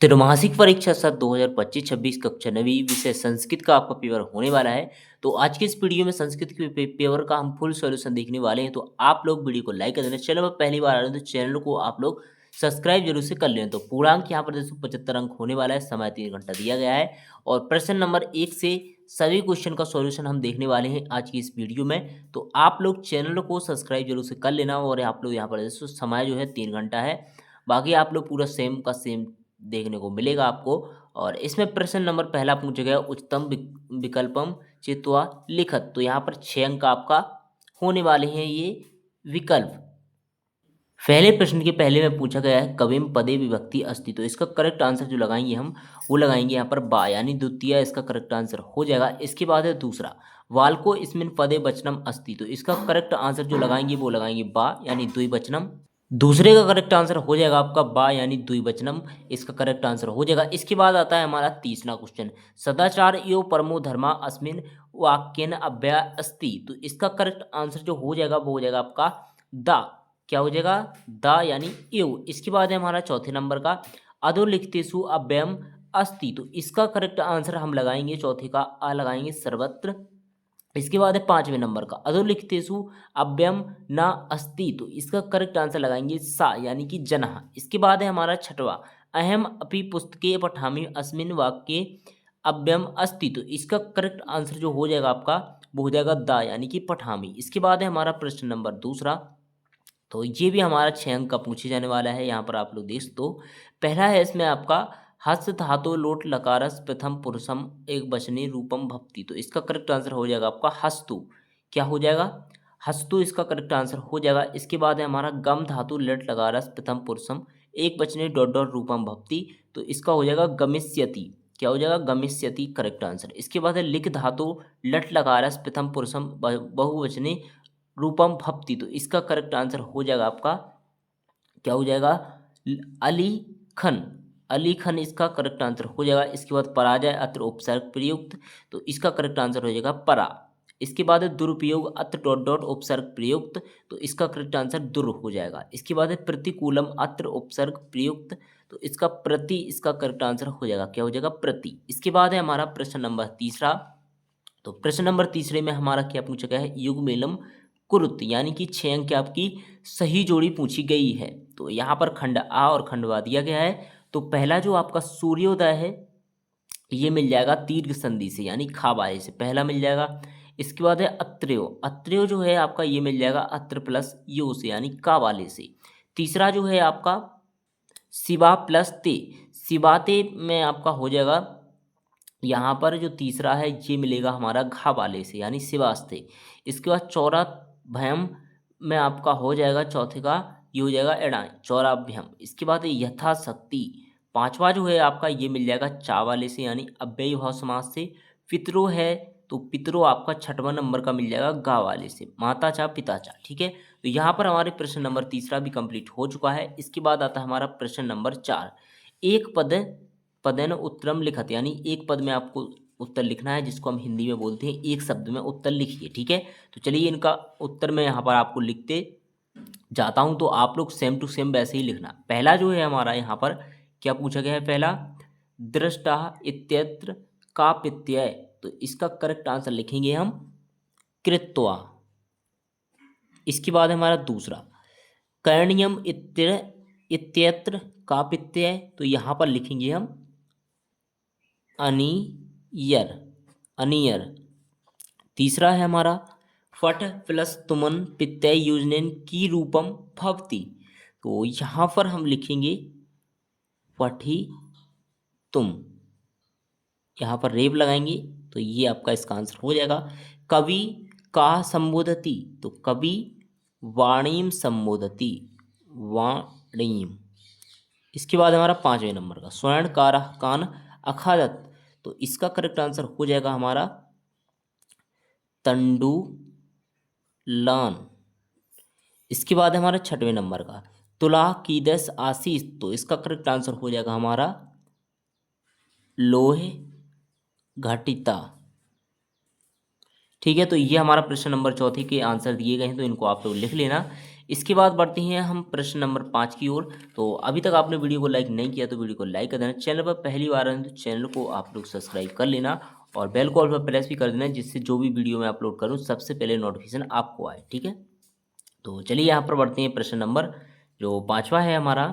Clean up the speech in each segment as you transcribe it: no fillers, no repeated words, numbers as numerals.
त्रैमासिक परीक्षा सत्र 2025-26 कक्षा 9वीं विषय संस्कृत का आपका पेपर होने वाला है। तो आज के इस वीडियो में संस्कृत के पेपर का हम फुल सॉल्यूशन देखने वाले हैं। तो आप लोग वीडियो को लाइक कर देना। चैनल पर पहली बार आ रहे हैं तो चैनल को आप लोग सब्सक्राइब जरूर से कर लें। तो पूर्णांक यहाँ पर 275 अंक होने वाला है। समय 3 घंटा दिया गया है और प्रश्न नंबर 1 से सभी क्वेश्चन का सॉल्यूशन हम देखने वाले हैं आज की इस वीडियो में। तो आप लोग चैनल को सब्सक्राइब जरूर से कर लेना और आप लोग यहाँ पर समय जो है 3 घंटा है। बाकी आप लोग पूरा सेम का सेम देखने को मिलेगा आपको। और इसमें प्रश्न नंबर पहला पूछा गया उच्चतम विकल्पम चित्वा लिखत। तो यहाँ पर 6 अंक आपका होने वाले हैं ये विकल्प। पहले प्रश्न के पहले में पूछा गया है कविम पदे विभक्ति अस्ति। तो इसका करेक्ट आंसर जो लगाएंगे हम वो लगाएंगे यहाँ पर बा यानी द्वितीय इसका करेक्ट आंसर हो जाएगा। इसके बाद है दूसरा वाल्को इसमिन पदे वचनम अस्ति। तो इसका करेक्ट आंसर जो लगाएंगे वो लगाएंगे बा यानी द्विवचनम। दूसरे का करेक्ट आंसर हो जाएगा आपका बा यानी द्विवचनम। इसका करेक्ट आंसर हो जाएगा। इसके बाद आता है हमारा तीसरा क्वेश्चन सदाचार एवं परमो धर्मा अस्मिन वाक्यन अव्यय अस्ति। तो इसका करेक्ट आंसर जो हो जाएगा वो हो जाएगा आपका दा। क्या हो जाएगा दा यानी एव। इसके बाद है हमारा चौथे नंबर का अधोलिखितेषु अव्ययम अस्ति। तो इसका करेक्ट आंसर हम लगाएंगे चौथे का आ लगाएंगे सर्वत्र। इसके बाद है पांचवें नंबर का अधोलिखितेषु अव्ययम न अस्ति। तो इसका करेक्ट आंसर लगाएंगे सा यानी कि जनः। इसके बाद है हमारा छठवा अहम अपि पुस्तके पठामि अस्मिन वाक्ये अव्ययम अस्ति। तो इसका करेक्ट आंसर जो हो जाएगा आपका वो हो जाएगा दा यानी कि पठामि। इसके बाद है हमारा प्रश्न नंबर दूसरा। तो ये भी हमारा 6 अंक का पूछे जाने वाला है। यहाँ पर आप लोग देख दो पहला है इसमें आपका हस्त धातु लोट लकारस प्रथम पुरुषम एक वचनी रूपम भक्ति। तो इसका करेक्ट आंसर हो जाएगा आपका हस्तु। क्या हो जाएगा हस्तु इसका करेक्ट आंसर हो जाएगा। इसके बाद है हमारा गम धातु लट लकारस प्रथम पुरुषम एक वचनी डॉट डॉट रूपम भक्ति। तो इसका हो जाएगा गमिष्यति। क्या हो जाएगा गमिष्यति करेक्ट आंसर। इसके बाद है लिख धातु लट लकारस प्रथम पुरुषम बहुवचने रूपम भक्ति। तो इसका करेक्ट आंसर हो जाएगा आपका क्या हो जाएगा अली खन। अली खन इसका करेक्ट आंसर हो जाएगा। इसके बाद पराजय अत्र उपसर्ग प्रयुक्त। तो इसका करेक्ट आंसर हो जाएगा परा। इसके बाद है दुरुपयोग अत्र डॉट डॉट उपसर्ग प्रयुक्त। तो इसका करेक्ट आंसर दुर हो जाएगा। इसके बाद है प्रतिकूलम अत्र उपसर्ग प्रयुक्त। तो इसका प्रति इसका करेक्ट आंसर हो जाएगा क्या हो जाएगा प्रति। इसके बाद है हमारा प्रश्न नंबर तीसरा। तो प्रश्न नंबर तीसरे में हमारा क्या पूछा गया है युगमेलम कुरुत यानी कि 6 अंक की आपकी सही जोड़ी पूछी गई है। तो यहाँ पर खंड आ और खंड वा दिया गया है। तो पहला जो आपका सूर्योदय है ये मिल जाएगा दीर्घ संधि से यानी खा वाले से पहला मिल जाएगा। इसके बाद है अत्र्यो। अत्र्यो जो है आपका ये मिल जाएगा अत्र प्लस यो से यानी का वाले से। तीसरा जो है आपका शिवा प्लस ते। शिवाते में आपका हो जाएगा यहाँ पर जो तीसरा है ये मिलेगा हमारा घा वाले से यानी शिवास्ते। इसके बाद चौरा भयम में आपका हो जाएगा चौथे का ये हो जाएगा एड़ा चौराभ्यम। इसके बाद यथाशक्ति। पांचवा जो है आपका ये मिल जाएगा चा वाले से यानी अव्ययी भाव समास से। पितरो है तो पितरो आपका छठवां नंबर का मिल जाएगा गा वाले से माता चा पिता चा। ठीक है तो यहाँ पर हमारे प्रश्न नंबर तीसरा भी कंप्लीट हो चुका है। इसके बाद आता है हमारा प्रश्न नंबर 4 एक पदेन उत्तरम लिखत यानी एक पद में आपको उत्तर लिखना है जिसको हम हिंदी में बोलते हैं एक शब्द में उत्तर लिखिए। ठीक है तो चलिए इनका उत्तर मैं यहाँ पर आपको लिखते जाता हूँ। तो आप लोग सेम टू सेम वैसे ही लिखना। पहला जो है हमारा यहाँ पर क्या पूछा गया है पहला दृष्टा इत्यत्र का प्रत्यय। तो इसका करेक्ट आंसर लिखेंगे हम कृत्वा। इसके बाद हमारा दूसरा करणीयम इत्यत्र का प्रत्यय। तो यहाँ पर लिखेंगे हम अनियर अनियर। तीसरा है हमारा फट प्लस तुमन प्रत्यय यूजनेन की रूपम भवती। तो यहाँ पर हम लिखेंगे पठी तुम। यहाँ पर रेप लगाएंगे तो ये आपका इसका आंसर हो जाएगा। कवि का संबोधती। तो कवि वाणीम संबोधती वाणीम। इसके बाद हमारा पांचवें नंबर का स्वर्ण कार कान अखादत। तो इसका करेक्ट आंसर हो जाएगा हमारा तंडुलान। इसके बाद हमारा छठवें नंबर का तुला कीदस आशीष। तो इसका करेक्ट आंसर हो जाएगा हमारा लोहे घटिता। ठीक है तो ये हमारा प्रश्न नंबर चौथे के आंसर दिए गए हैं तो इनको आप लोग लिख लेना। इसके बाद बढ़ते हैं हम प्रश्न नंबर 5 की ओर। तो अभी तक आपने वीडियो को लाइक नहीं किया तो वीडियो को लाइक कर देना। चैनल पर पहली बार आए तो चैनल को आप लोग सब्सक्राइब कर लेना और बेल को ऑल पर प्रेस भी कर देना, जिससे जो भी वीडियो मैं अपलोड करूँ सबसे पहले नोटिफिकेशन आपको आए। ठीक है, तो चलिए यहाँ पर बढ़ते हैं। प्रश्न नंबर जो 5वां है हमारा,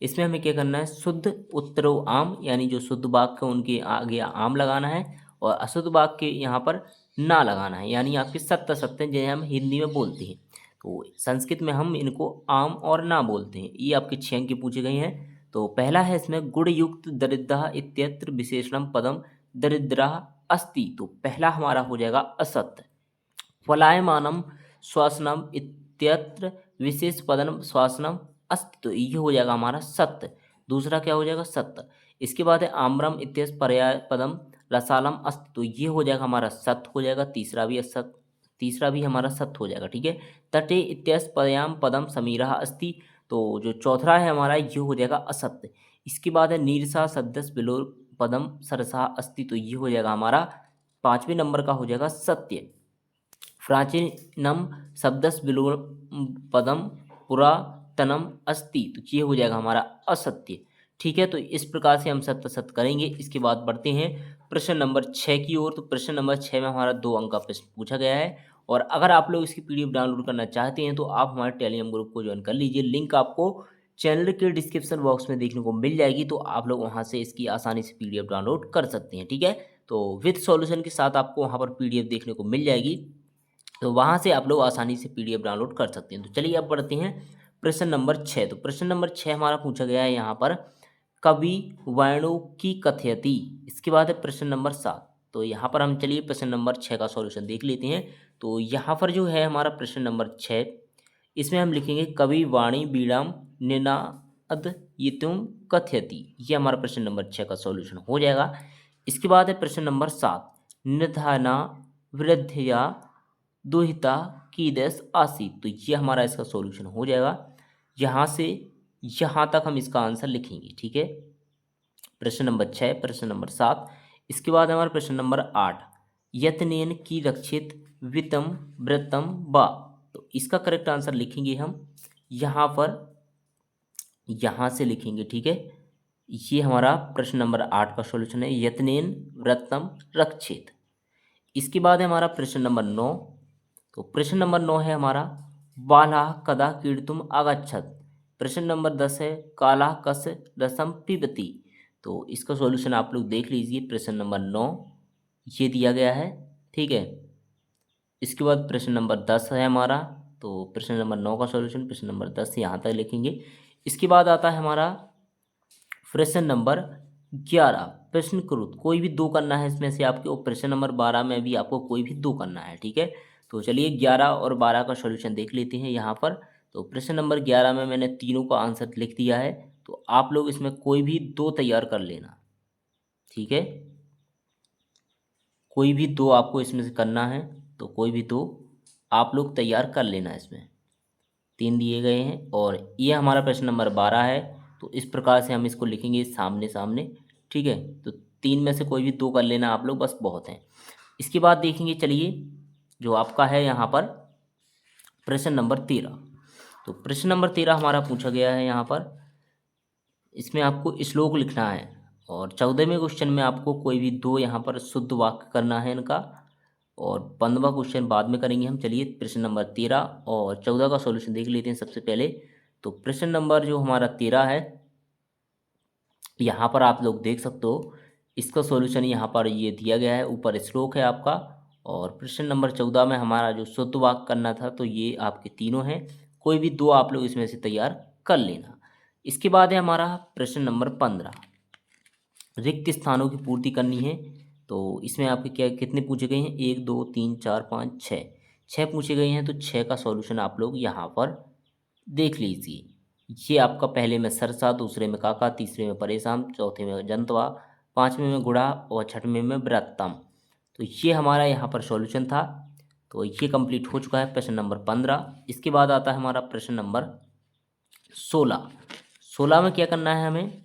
इसमें हमें क्या करना है, शुद्ध उत्तरो आम, यानी जो शुद्ध वाक्य उनके आगे आम लगाना है और अशुद्ध वाक्य यहाँ पर ना लगाना है, यानी आपके सत्य सत्य जिन्हें हम हिंदी में बोलते हैं। तो संस्कृत में हम इनको आम और ना बोलते हैं। ये आपके 6 अंक के पूछे गए हैं। तो पहला है इसमें गुणयुक्त दरिद्रः इत्यत्र विशेषणम पदम दरिद्रः अस्ति। तो पहला हमारा हो जाएगा असत्य। पलायमानम श्वासनम इत्यत्र विशेष पदम श्वासनम अस्ति। तो ये हो जाएगा हमारा सत्य। दूसरा क्या हो जाएगा, सत्य। इसके बाद है आम्रम इत्यस्य पर्याय पदम रसालम अस्ति। तो ये हो जाएगा हमारा सत्य हो जाएगा। तीसरा भी हमारा सत्य हो जाएगा। ठीक है, तटे इत्यस्य पदयाम पदम समीरः अस्ति। तो जो चौथा है हमारा, ये हो जाएगा असत्य। इसके बाद है नीरसा सद्यस बिलो पदम सरसा अस्ति। तो ये हो जाएगा हमारा 5वें नंबर का हो जाएगा सत्य। प्राचीनम शब्दस बिलो पदम पुरातनम अस्ति। तो ये हो जाएगा हमारा असत्य। ठीक है, तो इस प्रकार से हम सत्य सत्य करेंगे। इसके बाद बढ़ते हैं प्रश्न नंबर 6 की ओर। तो प्रश्न नंबर 6 में हमारा 2 अंक का प्रश्न पूछा गया है। और अगर आप लोग इसकी पीडीएफ डाउनलोड करना चाहते हैं तो आप हमारे टेलीग्राम ग्रुप को ज्वाइन कर लीजिए। लिंक आपको चैनल के डिस्क्रिप्शन बॉक्स में देखने को मिल जाएगी। तो आप लोग वहाँ से इसकी आसानी से पीडीएफ डाउनलोड कर सकते हैं। ठीक है, तो विद सॉल्यूशन के साथ आपको वहाँ पर पीडीएफ देखने को मिल जाएगी। तो वहाँ से आप लोग आसानी से पीडीएफ डाउनलोड कर सकते हैं। तो चलिए अब बढ़ते हैं प्रश्न नंबर 6। तो प्रश्न नंबर 6 हमारा पूछा गया है यहाँ पर, कवि वर्णों की कथयति। इसके बाद है प्रश्न नंबर 7। तो यहाँ पर हम चलिए प्रश्न नंबर 6 का सॉल्यूशन देख लेते हैं। तो यहाँ पर जो है हमारा प्रश्न नंबर 6, इसमें हम लिखेंगे कवि वाणी बीड़ाम निनाद यितुम कथयति। ये हमारा प्रश्न नंबर 6 का सॉल्यूशन हो जाएगा। इसके बाद है प्रश्न नंबर 7, निधाना वृद्धया दुहिता कीदस आसीत। तो ये हमारा इसका सॉल्यूशन हो जाएगा। यहाँ से यहाँ तक हम इसका आंसर लिखेंगे। ठीक है, प्रश्न नंबर 6, प्रश्न नंबर 7। इसके बाद हमारा प्रश्न नंबर 8, यत्नेन की रक्षित वितम व्रतम बा। तो इसका करेक्ट आंसर लिखेंगे हम यहाँ पर, यहाँ से लिखेंगे। ठीक है, ये हमारा प्रश्न नंबर 8 का सॉल्यूशन है, यत्नेन व्रतम रक्षित। इसके बाद है हमारा प्रश्न नंबर 9। तो प्रश्न नंबर 9 है हमारा, बाला कदा कीर्तुम आगच्छत। प्रश्न नंबर 10 है, काला कस रसम पिबती। तो इसका सॉल्यूशन आप लोग देख लीजिए। प्रश्न नंबर 9 ये दिया गया है। ठीक है, इसके बाद प्रश्न नंबर 10 है हमारा। तो प्रश्न नंबर 9 का सॉल्यूशन प्रश्न नंबर 10 यहाँ तक लिखेंगे। इसके बाद आता है हमारा प्रश्न नंबर 11, प्रश्न कृत। कोई भी 2 करना है इसमें से आपके, और प्रश्न नंबर 12 में भी आपको कोई भी 2 करना है। ठीक है, तो चलिए 11 और 12 का सॉल्यूशन देख लेते हैं यहाँ पर। तो प्रश्न नंबर 11 में मैंने तीनों का आंसर लिख दिया है। तो आप लोग इसमें कोई भी 2 तैयार कर लेना। ठीक है, कोई भी 2 आपको इसमें से करना है, तो कोई भी 2 आप लोग तैयार कर लेना। इसमें 3 दिए गए हैं और ये हमारा प्रश्न नंबर 12 है। तो इस प्रकार से हम इसको लिखेंगे सामने सामने। ठीक है, तो 3 में से कोई भी 2 कर लेना आप लोग, बस बहुत हैं। इसके बाद देखेंगे चलिए जो आपका है यहाँ पर प्रश्न नंबर 13। तो प्रश्न नंबर 13 हमारा पूछा गया है यहाँ पर, इसमें आपको श्लोक लिखना है और 14वें क्वेश्चन में आपको कोई भी 2 यहाँ पर शुद्ध वाक्य करना है इनका, और 15वां क्वेश्चन बाद में करेंगे हम। चलिए प्रश्न नंबर 13 और 14 का सॉल्यूशन देख लेते हैं सबसे पहले। तो प्रश्न नंबर जो हमारा 13 है, यहाँ पर आप लोग देख सकते हो इसका सॉल्यूशन यहाँ पर ये दिया गया है, ऊपर श्लोक है आपका। और प्रश्न नंबर 14 में हमारा जो शुद्ध वाक्य करना था, तो ये आपके तीनों हैं। कोई भी 2 आप लोग इसमें से तैयार कर लेना। इसके बाद है हमारा प्रश्न नंबर 15, रिक्त स्थानों की पूर्ति करनी है। तो इसमें आपके क्या कितने पूछे गए हैं, 1 2 3 4 5 6, 6 पूछे गए हैं। तो 6 का सॉल्यूशन आप लोग यहाँ पर देख लीजिए। ये आपका पहले में सरसा, दूसरे में काका, तीसरे में परेशान, चौथे में जंतवा, 5वें में गुड़ा और 6वें में व्रतम। तो ये हमारा यहाँ पर सॉल्यूशन था। तो ये कंप्लीट हो चुका है प्रश्न नंबर 15। इसके बाद आता है हमारा प्रश्न नंबर 16। 16 में क्या करना है हमें,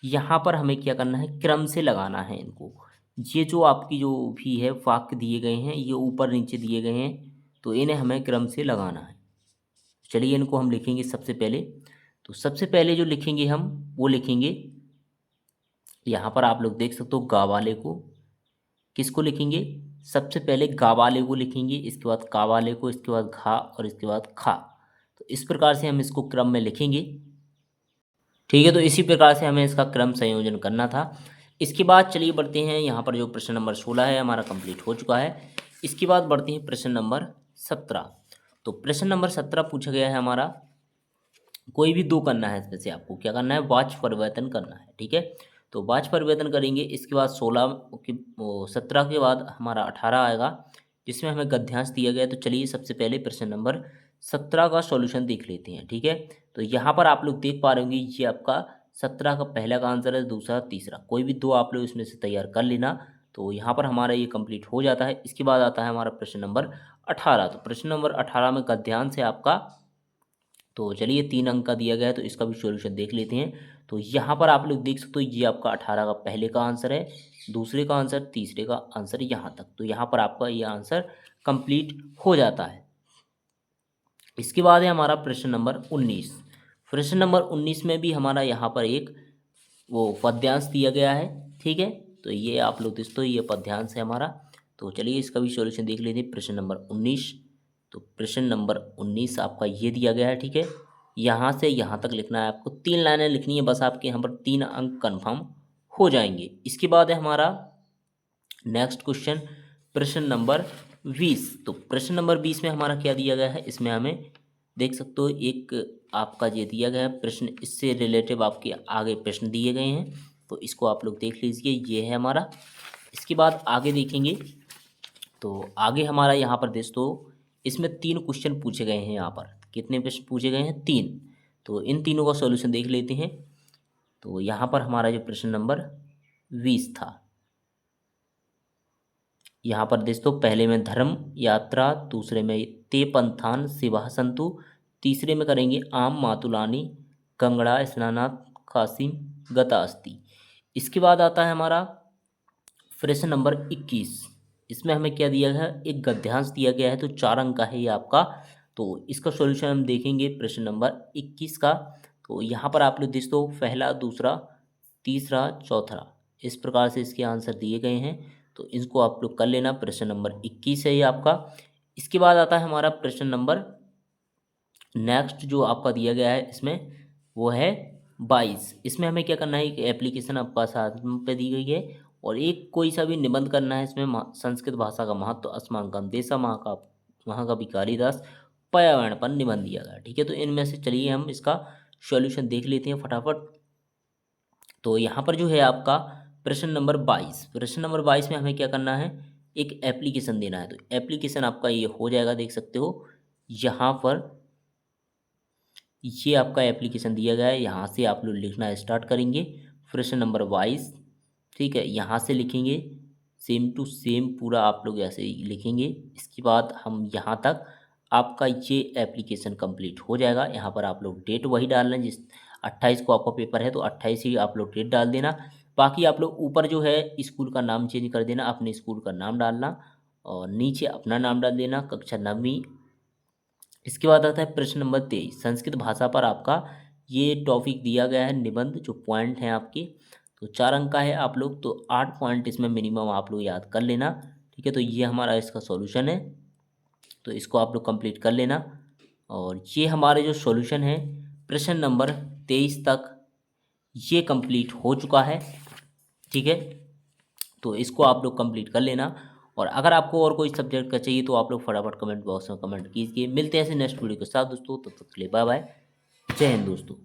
यहाँ पर हमें क्या करना है, क्रम से लगाना है इनको। ये जो आपकी जो भी है वाक्य दिए गए हैं, ये ऊपर नीचे दिए गए हैं, तो इन्हें हमें क्रम से लगाना है। चलिए इनको हम लिखेंगे सबसे पहले। तो सबसे पहले जो लिखेंगे हम वो लिखेंगे, यहाँ पर आप लोग देख सकते हो गा वाले को। किसको लिखेंगे? सबसे पहले गा वाले को लिखेंगे, इसके बाद का वाले को, इसके बाद घा और इसके बाद खा। तो इस प्रकार से हम इसको क्रम में लिखेंगे। ठीक है, तो इसी प्रकार से हमें इसका क्रम संयोजन करना था। इसके बाद चलिए बढ़ते हैं, यहाँ पर जो प्रश्न नंबर 16 है हमारा कंप्लीट हो चुका है। इसके बाद बढ़ते हैं प्रश्न नंबर 17। तो प्रश्न नंबर 17 पूछा गया है हमारा, कोई भी दो करना है, इसमें से आपको क्या करना है? वाच परिवर्तन करना है। ठीक है, तो वाच परिवर्तन करेंगे। इसके बाद 17 के बाद हमारा 18 आएगा, जिसमें हमें गद्यांश दिया गया है। तो चलिए सबसे पहले प्रश्न नंबर 17 का सॉल्यूशन देख लेते हैं। ठीक है, तो यहाँ पर आप लोग देख पा रहे होंगे, ये आपका 17 का पहला का आंसर है, दूसरा तीसरा, कोई भी दो आप लोग इसमें से तैयार कर लेना। तो यहाँ पर हमारा ये कंप्लीट हो जाता है। इसके बाद आता है हमारा प्रश्न नंबर 18। तो प्रश्न नंबर 18 में गद्यांश है आपका, तो चलिए 3 अंक का दिया गया है, तो इसका भी सॉल्यूशन देख लेते हैं। तो यहाँ पर आप लोग देख सकते हो, ये आपका 18 का पहले का आंसर है, दूसरे का आंसर, तीसरे का आंसर यहाँ तक। तो यहाँ पर आपका ये आंसर कंप्लीट हो जाता है। इसके बाद है हमारा प्रश्न नंबर 19। प्रश्न नंबर 19 में भी हमारा यहाँ पर एक वो पद्यांश दिया गया है। ठीक है, तो ये आप लोग दोस्तों ये पद्यांश है हमारा। तो चलिए इसका भी सॉल्यूशन देख लेते हैं। प्रश्न नंबर 19, तो प्रश्न नंबर 19 आपका ये दिया गया है। ठीक है, यहाँ से यहाँ तक लिखना है आपको, 3 लाइनें लिखनी है बस, आपके यहाँ पर 3 अंक कन्फर्म हो जाएंगे। इसके बाद है हमारा नेक्स्ट क्वेश्चन, प्रश्न नंबर 20। तो प्रश्न नंबर 20 में हमारा क्या दिया गया है, इसमें हमें देख सकते हो एक आपका ये दिया गया है प्रश्न, इससे रिलेटिव आपके आगे प्रश्न दिए गए हैं, तो इसको आप लोग देख लीजिए, ये है हमारा। इसके बाद आगे देखेंगे, तो आगे हमारा यहाँ पर दोस्तों इसमें 3 क्वेश्चन पूछे गए हैं। यहाँ पर कितने प्रश्न पूछे गए हैं? 3। तो इन तीनों का सॉल्यूशन देख लेते हैं। तो यहाँ पर हमारा जो प्रश्न नंबर 20 था, यहाँ पर दोस्तों पहले में धर्म यात्रा, दूसरे में ते पंथान शिवा संतु, तीसरे में करेंगे आम मातुलानी कंगड़ा स्नानात कासिम गतास्ती। इसके बाद आता है हमारा प्रश्न नंबर 21। इसमें हमें क्या दिया गया है? एक गद्यांश दिया गया है, तो 4 अंक का है ये आपका। तो इसका सॉल्यूशन हम देखेंगे प्रश्न नंबर 21 का। तो यहाँ पर आप लोग दोस्तों पहला, दूसरा, तीसरा, चौथा, इस प्रकार से इसके आंसर दिए गए हैं, तो इसको आप लोग कर लेना। प्रश्न नंबर 21 है ये आपका। इसके बाद आता है हमारा प्रश्न नंबर नेक्स्ट जो आपका दिया गया है, इसमें वो है 22। इसमें हमें क्या करना है, एक एप्लीकेशन आपका साथ पे दी गई है, और एक कोई सा भी निबंध करना है। इसमें संस्कृत भाषा का महत्व, अस्माकं देशा महाकवि कालिदास, पर्यावरण पर निबंध दिया गया। ठीक है, तो इनमें से चलिए हम इसका सॉल्यूशन देख लेते हैं फटाफट। तो यहाँ पर जो है आपका प्रश्न नंबर 22, प्रश्न नंबर 22 में हमें क्या करना है, एक एप्लीकेशन देना है। तो एप्लीकेशन आपका ये हो जाएगा, देख सकते हो यहाँ पर ये आपका एप्लीकेशन दिया गया है। यहाँ से आप लोग लिखना स्टार्ट करेंगे प्रश्न नंबर 22। ठीक है, यहाँ से लिखेंगे सेम टू सेम पूरा आप लोग ऐसे ही लिखेंगे। इसके बाद हम यहाँ तक आपका ये एप्लीकेशन कंप्लीट हो जाएगा। यहाँ पर आप लोग डेट वही डालना है, जिस 28 को आपका पेपर है, तो 28 ही आप लोग डेट डाल देना। बाकी आप लोग ऊपर जो है स्कूल का नाम चेंज कर देना, अपने स्कूल का नाम डालना, और नीचे अपना नाम डाल देना, कक्षा 9वीं। इसके बाद आता है प्रश्न नंबर 23, संस्कृत भाषा पर आपका ये टॉपिक दिया गया है, निबंध जो पॉइंट हैं आपके, तो 4 अंक का है आप लोग, तो 8 पॉइंट इसमें मिनिमम आप लोग याद कर लेना। ठीक है, तो ये हमारा इसका सॉल्यूशन है, तो इसको आप लोग कंप्लीट कर लेना। और ये हमारे जो सॉल्यूशन है प्रश्न नंबर 23 तक ये कंप्लीट हो चुका है। ठीक है, तो इसको आप लोग कंप्लीट कर लेना। और अगर आपको और कोई सब्जेक्ट का चाहिए तो आप लोग फटाफट कमेंट बॉक्स में कमेंट कीजिए। मिलते हैं ऐसे नेक्स्ट वीडियो के साथ दोस्तों, तब तक के लिए बाय बाय, जय हिंद दोस्तों।